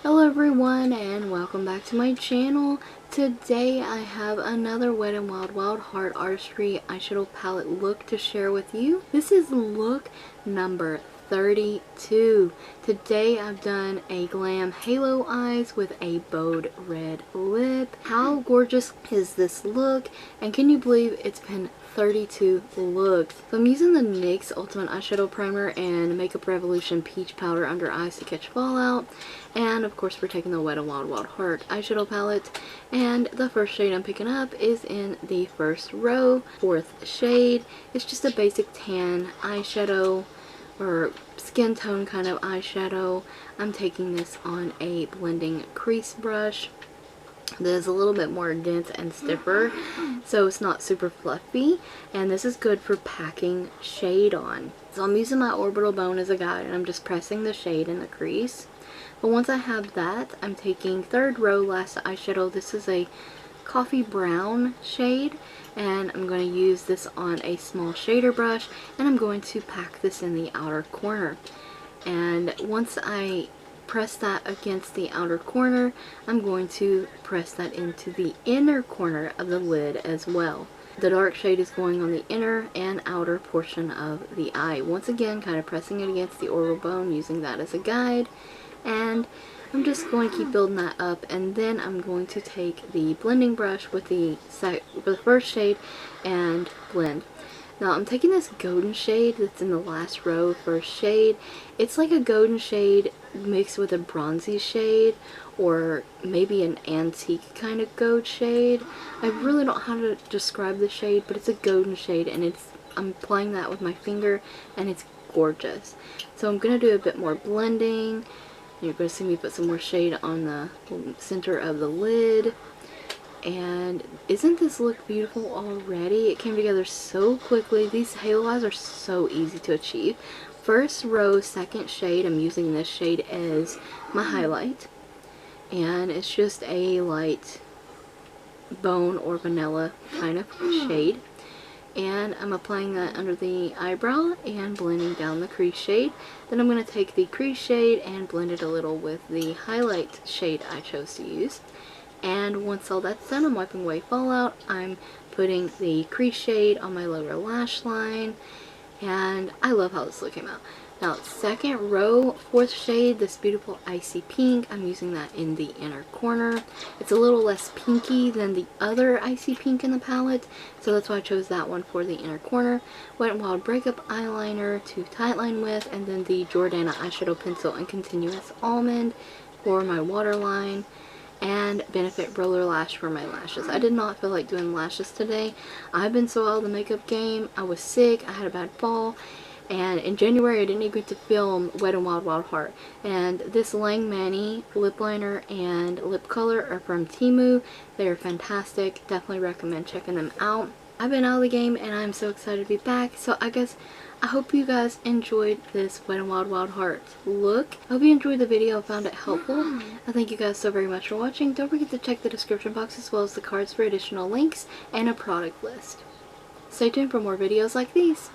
Hello everyone and welcome back to my channel. Today I have another Wet n Wild Wild Heart Artistry eyeshadow palette look to share with you. This is look number 32. Today I've done a Glam halo eyes with a bowed red lip. How gorgeous is this look? And can you believe it's been 32 looks? So I'm using the NYX Ultimate Eyeshadow Primer and Makeup Revolution Peach Powder under eyes to catch fallout. And of course we're taking the Wet n Wild Wild Heart eyeshadow palette. And the first shade I'm picking up is in the first row, 4th shade. It's just a basic tan eyeshadow or skin tone kind of eyeshadow. I'm taking this on a blending crease brush that is a little bit more dense and stiffer, so it's not super fluffy, and this is good for packing shade on. So I'm using my orbital bone as a guide and I'm just pressing the shade in the crease. But once I have that, I'm taking 3rd row last eyeshadow. This is a coffee brown shade, and I'm going to use this on a small shader brush, and I'm going to pack this in the outer corner. And once I press that against the outer corner, I'm going to press that into the inner corner of the lid as well. The dark shade is going on the inner and outer portion of the eye. Once again, kind of pressing it against the orbital bone, using that as a guide. And I'm just going to keep building that up, and then I'm going to take the blending brush with the first shade and blend. Now I'm taking this golden shade that's in the last row, first shade. It's like a golden shade mixed with a bronzy shade, or maybe an antique kind of gold shade. I really don't know how to describe the shade, but it's a golden shade, and I'm applying that with my finger, and it's gorgeous. So I'm going to do a bit more blending. You're going to see me put some more shade on the center of the lid. And isn't this look beautiful already? It came together so quickly. These halo eyes are so easy to achieve. First row, 2nd shade, I'm using this shade as my highlight. And it's just a light bone or vanilla kind of shade. And I'm applying that under the eyebrow and blending down the crease shade. Then I'm going to take the crease shade and blend it a little with the highlight shade I chose to use. And once all that's done, I'm wiping away fallout. I'm putting the crease shade on my lower lash line. And I love how this look came out. Now, 2nd row, 4th shade, this beautiful icy pink. I'm using that in the inner corner. It's a little less pinky than the other icy pink in the palette, so that's why I chose that one for the inner corner. Wet n Wild Breakup Eyeliner to tightline with, and then the Jordana eyeshadow pencil and Continuous Almond for my waterline, and Benefit Roller Lash for my lashes. I did not feel like doing lashes today. I've been so out of the makeup game. I was sick, I had a bad fall. And in January, I didn't even get to film Wet n Wild Wild Heart. And this Lang Manny lip liner and lip color are from Temu. They are fantastic. Definitely recommend checking them out. I've been out of the game and I'm so excited to be back. So I hope you guys enjoyed this Wet n Wild Wild Heart look. I hope you enjoyed the video and found it helpful. I thank you guys so very much for watching. Don't forget to check the description box as well as the cards for additional links and a product list. Stay tuned for more videos like these.